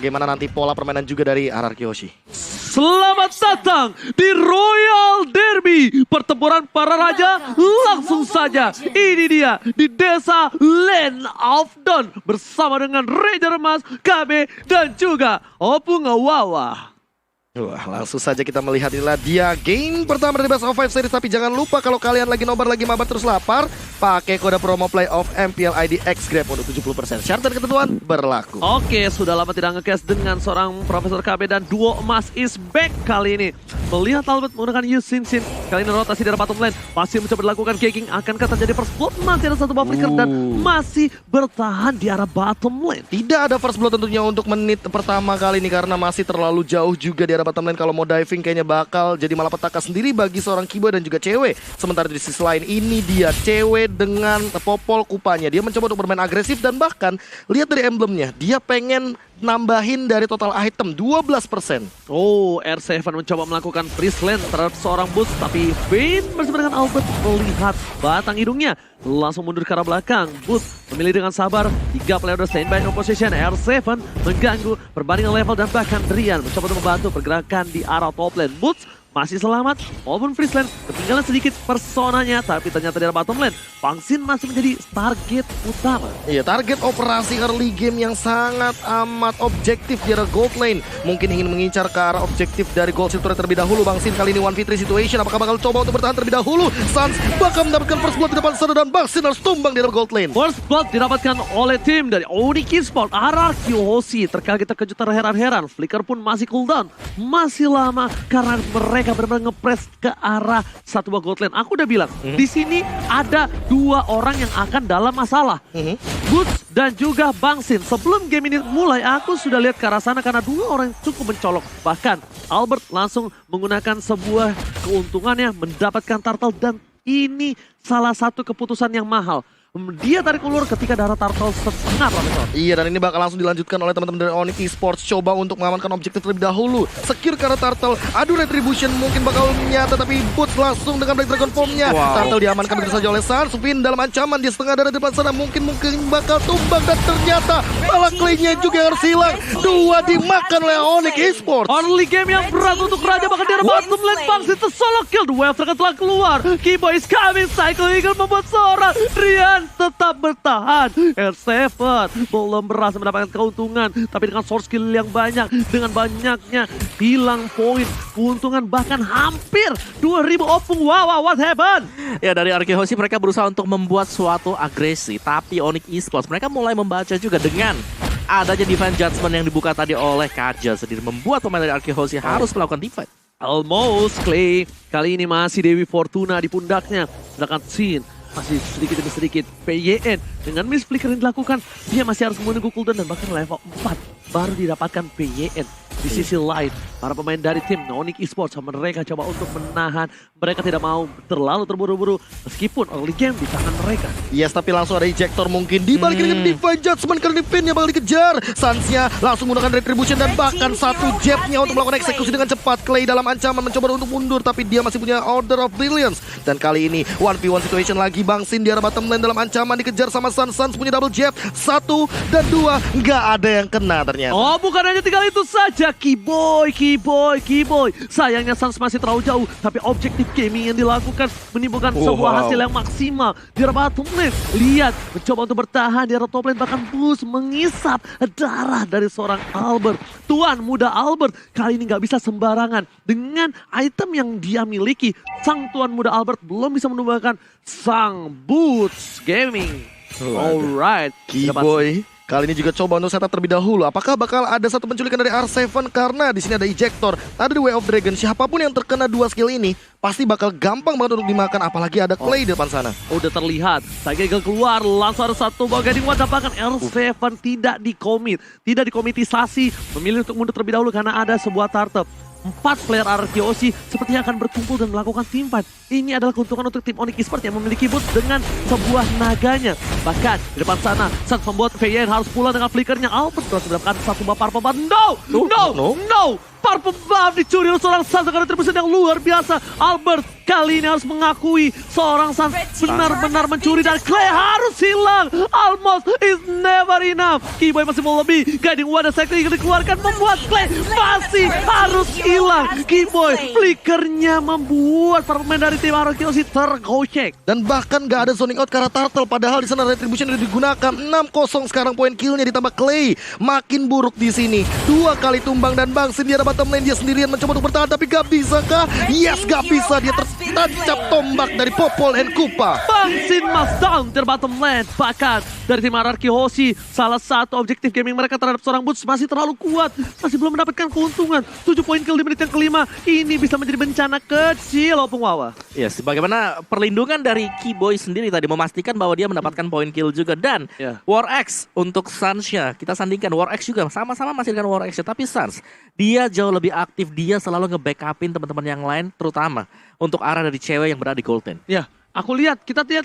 Bagaimana nanti pola permainan juga dari RRQ Hoshi. Selamat datang di Royal Derby. Pertempuran para raja langsung saja. Ini dia di desa Land of Dawn. Bersama dengan Ranger Mas, KB dan juga Opung Wawa. Wah, langsung saja kita melihat inilah dia game pertama dari Best of 5 series. Tapi jangan lupa kalau kalian lagi nobar, lagi mabar terus lapar, pakai kode promo playoff MPL ID X-Grab untuk 70%. Syarat dan ketentuan berlaku. Oke, sudah lama tidak nge-cast dengan seorang Profesor KB dan duo emas is back kali ini. Melihat Albert menggunakan Yu Sin Sin. Kali ini rotasi dari bottom lane. Masih mencoba dilakukan gaking. Akankah terjadi first blood? Masih ada satu buff flicker dan masih bertahan di arah bottom lane. Tidak ada first blood tentunya untuk menit pertama kali ini karena masih terlalu jauh juga di arah bottom lane. Kalau mau diving kayaknya bakal jadi malapetaka sendiri bagi seorang Kiboy dan juga cewek. Sementara di sisi lain ini dia cewek dengan popol kupanya. Dia mencoba untuk bermain agresif dan bahkan lihat dari emblemnya. Dia pengen nambahin dari total item 12%. Oh, R7 mencoba melakukan freeze lane terhadap seorang boost. Tapi Vayne bersama dengan Albert melihat batang hidungnya. Langsung mundur ke arah belakang. Boost memilih dengan sabar. 3 player udah standby in position. R7 mengganggu perbandingan level dan bahkan Rian mencoba untuk membantu pergerakan di arah top lane. Boost masih selamat, walaupun freeze lane ketinggalan sedikit personanya, tapi ternyata di bottom lane, Bang Sin masih menjadi target utama. Iya, target operasi early game yang sangat amat objektif di arah gold lane. Mungkin ingin mengincar ke arah objektif dari gold silver terlebih dahulu. Bang Sin kali ini 1v3 situation, apakah bakal coba untuk bertahan terlebih dahulu? Suns bakal mendapatkan first blood di depan sana dan Bang Sin harus tumbang di arah gold lane. First blood didapatkan oleh tim dari Onyx Esports, RRQ Hoshi. Terkaget-terkejut terheran-heran, Flicker pun masih cooldown. Masih lama karena mereka benar-benar ngepres ke arah satu buah gold lane. Aku udah bilang, di sini ada 2 orang yang akan dalam masalah. Boots dan juga Bang Sin. Sebelum game ini mulai, aku sudah lihat ke arah sana karena 2 orang yang cukup mencolok. Bahkan Albert langsung menggunakan sebuah keuntungannya mendapatkan turtle dan ini salah satu keputusan yang mahal. Dia tarik ulur ketika darah turtle setengah, Profesor. Iya, dan ini bakal langsung dilanjutkan oleh teman-teman dari Onyx Esports. Coba untuk mengamankan objektif terlebih dahulu. Secure ke arah turtle. Aduh, retribution mungkin bakal nyata, tapi Boots langsung dengan Black Dragon Form-nya. Turtle diamankan begitu saja oleh Suns. Vin dalam ancaman di setengah darah di depan sana. Mungkin bakal tumbang dan ternyata malah Clay-nya juga yang harus hilang. 2 dimakan oleh Onyx Esports. Early game yang berat untuk Raja, bahkan dari bottom lane Bang Sin solo kill. Dua Wave telah keluar. Kiboy is coming. Cycle Eagle membuat seorang Rian tetap bertahan. R7 belum berhasil mendapatkan keuntungan, tapi dengan source skill yang banyak, dengan banyaknya hilang poin, keuntungan bahkan hampir 2000 Opung. Wow, what happened? Ya, dari RRQ Hoshi mereka berusaha untuk membuat suatu agresi, tapi Onyx Esports mereka mulai membaca juga dengan adanya Divine Judgment yang dibuka tadi oleh Kajal sendiri, membuat pemain dari RRQ Hoshi harus melakukan divide. Almost Clay kali ini masih Dewi Fortuna di pundaknya, sedangkan Sin masih sedikit demi sedikit. PYN dengan miss flicker yang dilakukan, dia masih harus menunggu cooldown dan bahkan level 4 baru didapatkan PYN. Di sisi lain, para pemain dari tim Onyx Esports mereka coba untuk menahan. Mereka tidak mau terlalu terburu-buru meskipun early game di tangan mereka. Yes, tapi langsung ada ejector mungkin dibalik dengan Divine Judgment karena Vin-nya bakal dikejar. Suns-nya langsung menggunakan retribution dan bahkan satu jab-nya untuk melakukan eksekusi dengan cepat. Clay dalam ancaman mencoba untuk mundur, tapi dia masih punya Order of Brilliance. Dan kali ini 1v1 situation lagi. Bang Sin di arah bottom lane dalam ancaman dikejar sama Suns. Suns punya double jab, 1 dan 2 nggak ada yang kena ternyata. Oh, bukan hanya tinggal itu saja. Kiboy. Sayangnya Suns masih terlalu jauh, tapi objektif gaming yang dilakukan menimbulkan sebuah hasil yang maksimal di arah bottom lane. Lihat, mencoba untuk bertahan di arah top lane, bahkan Boost mengisap darah dari seorang Albert. Tuan muda Albert kali ini nggak bisa sembarangan dengan item yang dia miliki. Sang tuan muda Albert belum bisa menumbangkan sang Boots Gaming. Alright, Kiboy kali ini juga coba untuk setup terlebih dahulu. Apakah bakal ada satu penculikan dari R7 karena di sini ada ejector, ada The Way of Dragon. Siapapun yang terkena 2 skill ini pasti bakal gampang banget untuk dimakan, apalagi ada Clay di depan sana. Udah terlihat, Cycle keluar, langsung ada satu guiding one, bahkan R7 tidak dikomitisasi, memilih untuk mundur terlebih dahulu karena ada sebuah turtle. 4 player RRQ Hoshi sepertinya akan berkumpul dan melakukan team fight. ini adalah keuntungan untuk tim Onyx Esports yang memiliki boots dengan sebuah naganya. Bahkan di depan sana, saat membuat VYN harus pulang dengan flickernya. Albert berhasil mendapatkan satu buah purple buff. No! Purple buff dicuri oleh seorang Sans dengan retribution yang luar biasa. Albert kali ini harus mengakui seorang Sans benar-benar mencuri dan Clay harus hilang. Almost is never enough. Keyboy masih mau lebih. Guiding Wadah Sector ingin dikeluarkan membuat Clay masih harus hilang. Keyboy flickernya membuat para pemain dari tim RRQ tergocek. Dan bahkan gak ada zoning out karena Turtle. Padahal di sana retribution sudah digunakan. 6-0 sekarang poin killnya ditambah Clay. Makin buruk di sini. 2 kali tumbang dan Bangsin dia bottom lane, dia sendirian mencoba untuk bertahan tapi gak bisa kah? Yes, gak bisa, dia tertancap tombak dari Popol and Kupa. Bangsin must down ter bottom lane. Bahkan dari tim RRQ Hoshi, salah satu objektif gaming mereka terhadap seorang Boots masih terlalu kuat. Masih belum mendapatkan keuntungan. 7 poin kill di menit yang kelima. Ini bisa menjadi bencana kecil Opung Wawa. Yes, bagaimana perlindungan dari Keyboy sendiri tadi memastikan bahwa dia mendapatkan poin kill juga. Dan War X untuk Suns-nya, kita sandingkan War X juga sama-sama masih dengan War X-nya. Tapi Suns, dia jauh lebih aktif, dia selalu nge-backupin teman-teman yang lain, terutama untuk arah dari cewek yang berada di Golden. Ya, aku lihat, kita lihat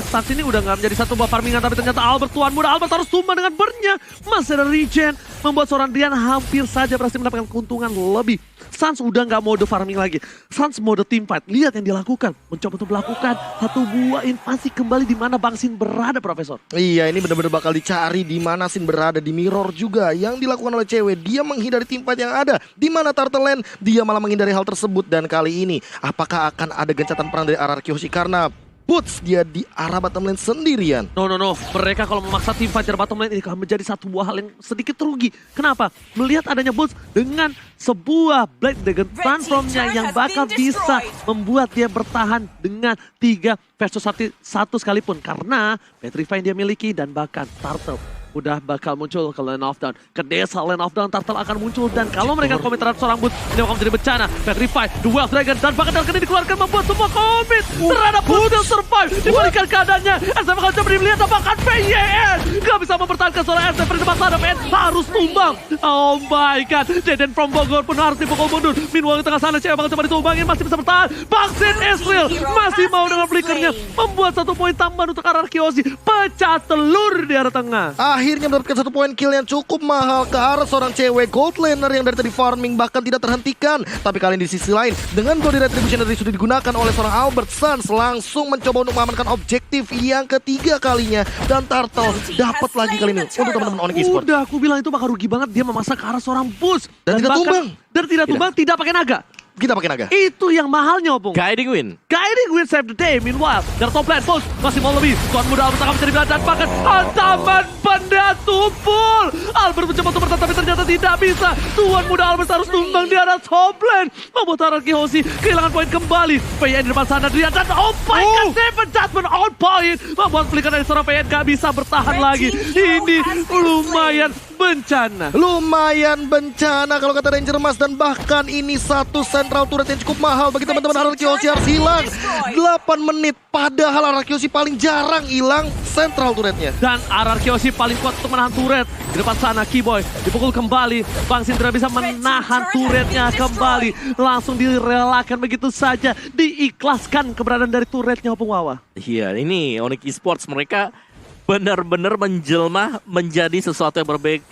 Suns ini udah gak menjadi satu buah farmingan, tapi ternyata Albert tuan muda, Albert harus tumbang dengan burn-nya. Masih ada regen, membuat seorang Dian hampir saja berhasil mendapatkan keuntungan lebih. Suns udah gak mode farming lagi, Suns mode teamfight. Lihat yang dilakukan, mencoba untuk melakukan satu buah invasi kembali di mana Bangsin berada, Profesor. Iya, ini benar-benar bakal dicari di mana Sin berada, di mirror juga yang dilakukan oleh cewek. Dia menghindari teamfight yang ada, di mana Turtle Land dia malah menghindari hal tersebut. Dan kali ini apakah akan ada gencatan perang dari RRQ Hoshi karena Boots dia di arah bottom lane sendirian. No. Mereka kalau memaksa tim fighter bottom lane ini akan menjadi satu buah hal yang sedikit rugi. Kenapa? Melihat adanya Boots dengan sebuah Blade Dragon Transformnya yang bakal bisa membuat dia bertahan dengan 3 versus 1 sekalipun. Karena Petrify yang dia miliki dan bahkan Turtle udah bakal muncul ke Land of Dawn. Ke desa Land of Dawn, Turtle akan muncul. Dan kalau mereka komit terhadap seorang Boots, ini akan menjadi bencana. Petrify, Duel Dragon, dan bahkan Dark ini dikeluarkan membuat semua komit terhadap Boots yang survive. Dibalikan keadaannya, SF akan coba dilihat apakah PYN gak bisa mempertahankan seorang SF di depan sana. PYN harus tumbang. Oh my god, Jaden from Bogor pun harus dipukul mundur. Meanwhile di tengah sana, cewek bakal coba ditumbangin, masih bisa bertahan. Bangsin Israel masih mau dengan flickernya, membuat 1 poin tambahan untuk RRQ Hoshi. Pecah telur di arah tengah. Akhirnya mendapatkan 1 poin kill yang cukup mahal ke arah seorang cewek gold laner yang dari tadi farming bahkan tidak terhentikan. Tapi kali ini di sisi lain, dengan body retribution yang sudah digunakan oleh seorang Albert, Suns langsung mencoba untuk mengamankan objektif yang ketiga kalinya. Dan Turtle dapat lagi kali ini untuk teman-teman Onyx Esports. Udah aku bilang itu bakal rugi banget, dia memaksa ke arah seorang Boots. Dan tidak tumbang. Dan tidak tumbang, tidak pakai naga. Kita pakai naga. Itu yang mahalnya, Opung. Guiding win. Guiding win save the day. Meanwhile, dari top lane, Boots masih mau lebih. Tuan muda Albert akan mencari dan bahkan hantaman benda tumpul. Albert mencoba untuk bertahan tapi ternyata tidak bisa. Tuan muda Albert harus tumbang di arah top lane. Membuat RRQ Hoshi kehilangan poin kembali. PYN di depan sana, dia dan oh my god, Seven Judgment on point. Membuat flicker dari seorang PYN gak bisa bertahan lagi. Ini lumayan bencana. Lumayan bencana kalau kata Ranger Mas. Dan bahkan ini satu central turret yang cukup mahal bagi teman-teman RRQ Hoshi harus hilang. 8 menit. Padahal RRQ Hoshi paling jarang hilang central turretnya. Dan RRQ Hoshi paling kuat untuk menahan turret. Di depan sana Keyboy dipukul kembali. Bangsin tidak bisa menahan turretnya kembali. Langsung direlakan begitu saja. Diikhlaskan keberadaan dari turretnya Opung Wawa. Iya, ini Onyx Esports mereka benar-benar menjelma menjadi sesuatu yang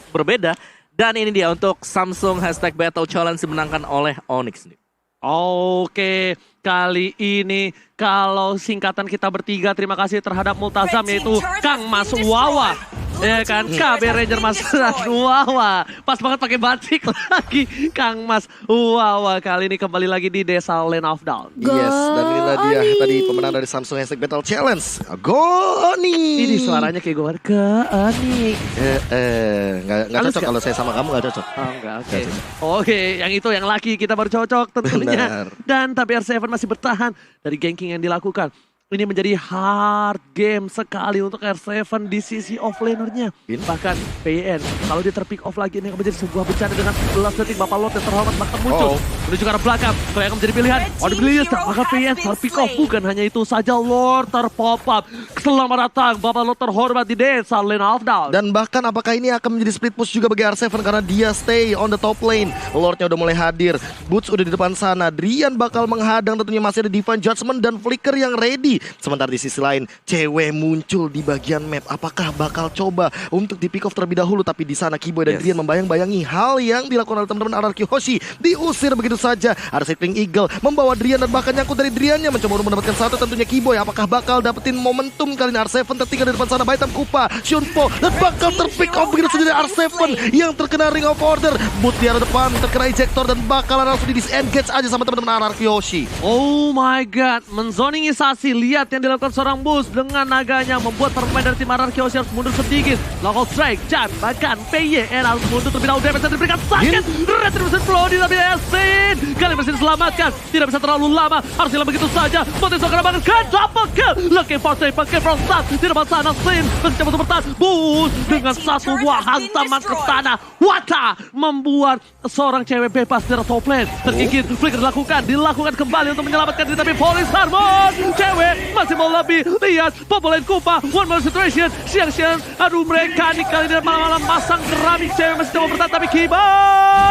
berbeda. Dan ini dia untuk Samsung #Battle Challenge dimenangkan oleh Onyx. Oke, kali ini kalau singkatan kita bertiga, terima kasih terhadap Multazam yaitu Kang Mas Wawa. Ya kan, KB Ranger Mas Wawa. Pas banget pakai batik lagi Kang Mas Wawa. Kali ini kembali lagi di desa Land of Dawn. Yes, dan inilah dia tadi pemenang dari Samsung #Battle Challenge, Goni. Ini suaranya kayak gue Goni. Nggak cocok kalau saya sama kamu, nggak cocok. Oh enggak, oke. Oke, yang itu yang laki kita baru cocok tentunya. Benar. Dan tapi R7 masih bertahan dari ganking yang dilakukan. ini menjadi hard game sekali untuk R7 di sisi offlanernya. Bahkan PN, kalau dia terpick off lagi ini akan menjadi sebuah bencana dengan 11 detik Bapak Lord yang terhormat bakal muncul. Menuju ke arah belakang, itu yang akan menjadi pilihan. Oblivious, maka PN terpick off. Bukan hanya itu saja, Lord terpop up. Selamat datang Bapak Lord terhormat di desa lane half down. Dan bahkan apakah ini akan menjadi split push juga bagi R7 karena dia stay on the top lane. Lordnya udah mulai hadir, Boots udah di depan sana, Drian bakal menghadang, tentunya masih ada Divine Judgment dan Flicker yang ready. Sementara di sisi lain, cewek muncul di bagian map. Apakah bakal coba untuk di pick off terlebih dahulu? Tapi di sana Kiboy dan Drian membayang-bayangi hal yang dilakukan oleh teman-teman RRQ Hoshi. Diusir begitu saja. Ada Cycling Eagle membawa Drian dan bahkan nyangkut dari Driannya, mencoba untuk mendapatkan satu tentunya Kiboy. Apakah bakal dapetin momentum kali ini? R7 tertinggal di depan sana, Baitam Kupa, Shunpo, dan bakal terpick off begitu saja dari R7 yang terkena Ring of Order. Boot di arah depan terkena ejector dan bakalan langsung di disengage aja sama teman-teman RRQ Hoshi. Oh my god, menzoningisasi. Lihat yang dilakukan seorang Boost dengan naganya membuat pemain dari tim RRQ Hoshi harus mundur sedikit. Local strike, Chan, bahkan PYN harus mundur terlebih dahulu. Damage yang diberikan sakit. Retribution flow di tapi Esin. Kali berhasil diselamatkan. Tidak bisa terlalu lama. Harus hilang begitu saja. Potensi akan dapatkan double kill. Looking for safe, pakai from start. Di depan sana Sin mencoba untuk bertahan. Boost dengan satu buah hantaman ke tanah. Wata membuat seorang cewek bebas dari top lane. Tergigit, flicker dilakukan kembali untuk menyelamatkan diri. Tapi Police Harmon, cewek masih mau lebih. Lihat, Popolain Kupa, one more situation. Siang-siang, aduh mereka nih kali ini malam-malam masang keramik. Cewek masih coba bertahan, tapi Kiba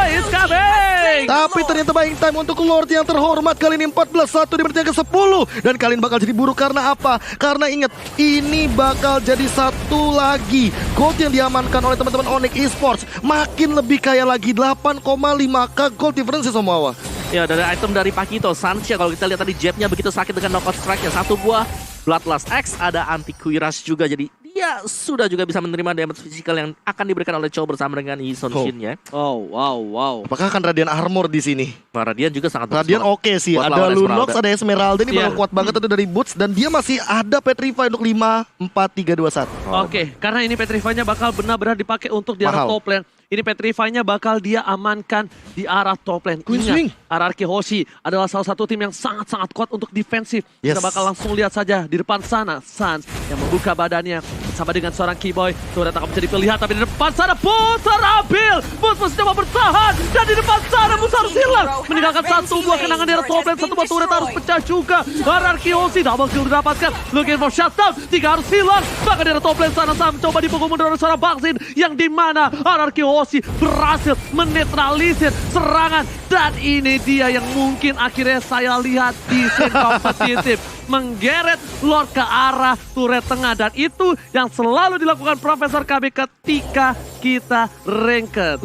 is coming. Tapi ternyata buying time untuk Lord yang terhormat kali ini 14-1 di menit yang ke-10. Dan kali ini bakal jadi buruk karena apa? Karena ingat, ini bakal jadi satu lagi gold yang diamankan oleh teman-teman Onyx Esports. Makin lebih kaya lagi, 8,5k gold difference semua. Ya, dari item dari Pakito, Sancia kalau kita lihat tadi jabnya begitu sakit dengan knockout strike-nya. Satu buah Bloodlust X, ada anti Kuiras juga, jadi dia sudah juga bisa menerima damage physical yang akan diberikan oleh Chow bersama dengan Yison Shin-nya. Oh, wow. Apakah akan Radiant Armor di sini? Radiant juga sangat Radiant oke sih, ada Lunox, ada Esmeralda, ini bakal kuat banget itu dari Boots, dan dia masih ada Petrify untuk 5, 4, 3, 2, 1. Oke, karena ini Petrify-nya bakal benar-benar dipakai untuk di arah top lane. Ini Petrify-nya bakal dia amankan di arah top lane. Ingat, RRQ Hoshi adalah salah satu tim yang sangat-sangat kuat untuk defensif. Kita bakal langsung lihat saja di depan sana, Sans yang membuka badannya sama dengan seorang Keyboy. Turret akan menjadi pilihan, tapi di depan sana Boots terambil. Boots masih coba bertahan, dan di depan sana Boots harus hilang. Meninggalkan satu buah kenangan di arah top lane, satu buah turret harus pecah juga. RRQ Hoshi double kill didapatkan. Looking for shutdown, 3 harus hilang. Bahkan di arah top lane sana Sam coba dipukul mundur oleh seorang Baksin, yang dimana RRQ Hoshi berhasil menetralisir serangan. Dan ini dia yang mungkin akhirnya saya lihat di scene kompetitif, menggeret Lord ke arah turret tengah. Dan itu yang selalu dilakukan Profesor KB ketika kita ranked.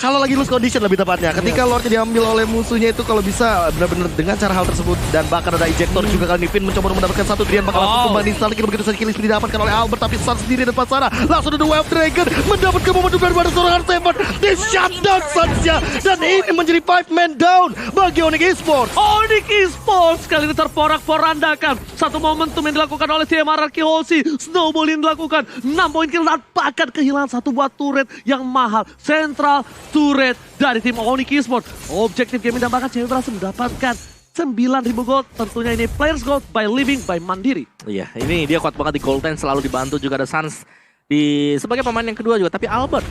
Kalau lagi lose condition lebih tepatnya, ketika Lordnya diambil oleh musuhnya itu kalau bisa benar-benar dengan cara hal tersebut. Dan bahkan ada ejector juga kali ini, Finn mencoba mendapatkan satu, Drian bakal langsung kembali install begitu saja. Kill didapatkan oleh Albert, tapi Sun sendiri di depan sana langsung ada Wave Dragon mendapatkan momentum dari seorang R7 di shutdown Sunsnya. Dan ini menjadi 5-man down bagi Onyx Esports. Onyx Esports kali ini terporak-porandakan. Satu momentum yang dilakukan oleh tim RRQ Hoshi. Snowball yang dilakukan 6 poin kill dan bahkan kehilangan satu buah turret yang mahal. Central turret dari tim Onyx Esports. Objektif game dan bahkan cewek berhasil mendapatkan 9.000 gold. Tentunya ini players gold by living by Mandiri. Iya, ini dia kuat banget di gold lane, selalu dibantu juga ada Sans di sebagai pemain yang kedua juga. Tapi Albert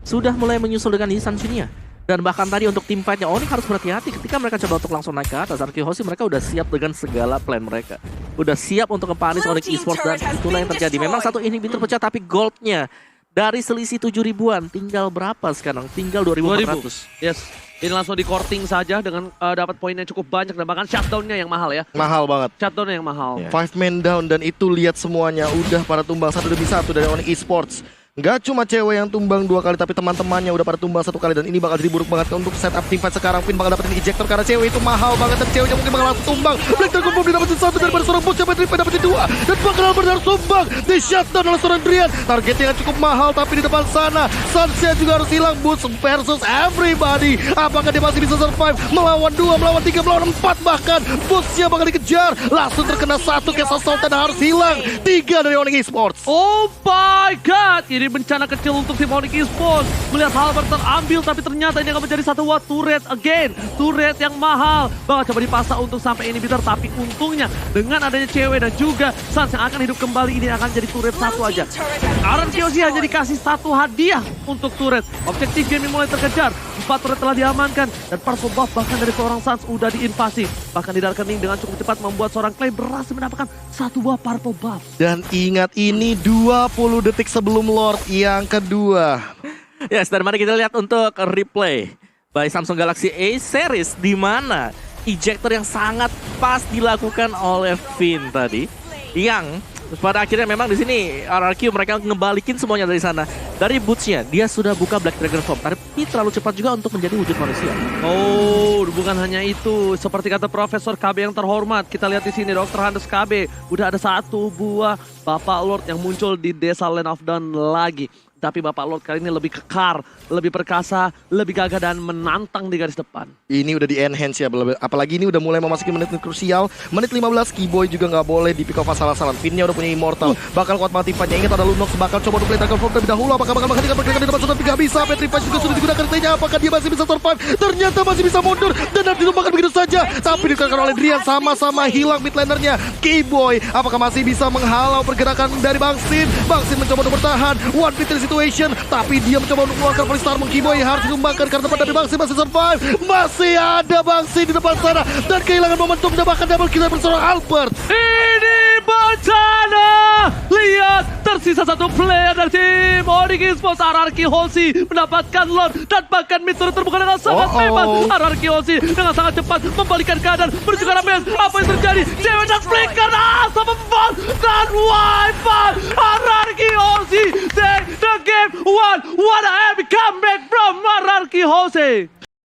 sudah mulai menyusul dengan Yisan Shin-nya. Dan bahkan tadi untuk tim fight-nya Onyx harus berhati-hati ketika mereka coba untuk langsung naik ke atas. RRQ Hoshi mereka udah siap dengan segala plan mereka. Udah siap untuk ngepanis Onyx Esports, dan itulah yang terjadi. Memang satu inhibitor pecah, tapi goldnya dari selisih 7 ribuan tinggal berapa sekarang? Tinggal 2.400. Yes. Ini langsung di courting saja dengan dapat poin yang cukup banyak dan bahkan shutdown-nya yang mahal ya. Mahal banget. Shutdown-nya yang mahal. 5-man down, dan itu lihat semuanya udah pada tumbang satu demi satu dari Onyx Esports. Gak cuma cewek yang tumbang 2 kali, tapi teman-temannya udah pada tumbang 1 kali. Dan ini bakal jadi buruk banget untuk setup teamfight sekarang. Finn bakal dapetin ejector karena cewek itu mahal banget, dan ceweknya mungkin bakal langsung tumbang. Black Dragon Bomb didapetin 1 daripada seorang Boots, sampai Triple dapetin 2. Dan bakal harus tumbang di shutdown oleh seorang Drian. Targetnya yang cukup mahal, tapi di depan sana Sunset juga harus hilang. Boots versus everybody. Apakah dia masih bisa survive melawan 2, melawan 3, melawan 4 bahkan. Bootsnya bakal dikejar, langsung terkena 1 Case Assault dan harus hilang. 3 dari Onyx Esports. Oh my god, ini menjadi bencana kecil untuk tim Onyx Esports. Melihat Halberd terambil, tapi ternyata ini akan menjadi satu watt turret again. Turret yang mahal. Bakal coba dipasang untuk sampai inhibitor, tapi untungnya dengan adanya cewek dan juga Sans yang akan hidup kembali, ini akan jadi turret satu aja. RRQ HOSI hanya dikasih satu hadiah untuk turret. Objektif game mulai terkejar. 4 turret telah diamankan dan purple buff bahkan dari seorang Sans udah diinvasi. Bahkan di Dark Kening dengan cukup cepat membuat seorang Clay berhasil mendapatkan satu buah purple buff. Dan ingat ini 20 detik sebelum Lord yang kedua. Yes, dan mari kita lihat untuk replay by Samsung Galaxy A series di mana ejector yang sangat pas dilakukan oleh Finn tadi, yang pada akhirnya memang di sini RRQ mereka ngebalikin semuanya dari sana. Dari bootsnya dia sudah buka Black Dragon Form, tapi terlalu cepat juga untuk menjadi wujud manusia. Oh, bukan hanya itu. Seperti kata Profesor KB yang terhormat, kita lihat di sini Dr. Handes KB udah ada satu buah Bapak Lord yang muncul di desa Land of Dawn lagi. Tapi Bapak Lord kali ini lebih kekar, lebih perkasa, lebih gagah dan menantang di garis depan. Ini udah di enhance ya, apalagi ini udah mulai memasuki menit krusial. Menit 15, Keyboy juga nggak boleh di pick off asal-asalan. Finnya udah punya Immortal, bakal kuat banget Tifannya. Ingat ada Lunox, bakal coba untuk play Dragon Form terlebih dahulu. Apakah bakal menghentikan pergerakan di depan sudah tidak bisa. Petrify juga sudah digunakan T-nya. Apakah dia masih bisa survive? Ternyata masih bisa mundur dan harus ditumpahkan begitu saja. Tapi dikatakan oleh Drian, sama-sama hilang mid lanernya. Keyboy, apakah masih bisa menghalau pergerakan dari Bang Sin? Bang Sin mencoba untuk bertahan, one victory situation, tapi dia mencoba untuk mengeluarkan volley star. Keyboy harus dikembangkan karena depan dari Bang Sin masih survive. Masih ada Bang Sin di depan sana dan kehilangan momentum dan bahkan double kill dari seorang Albert. Ini bencana! Lihat, tersisa satu player dari tim Onyx Esports. RRQ HOSI mendapatkan Lord dan bahkan mid turret terbuka dengan sangat bebas. RRQ HOSI dengan sangat cepat membalikan keadaan menuju ke arah base. Apa yang terjadi? Cewek dan flicker sama bot dan wifi. RRQ HOSI take the game 1. What a epic comeback from RRQ HOSI.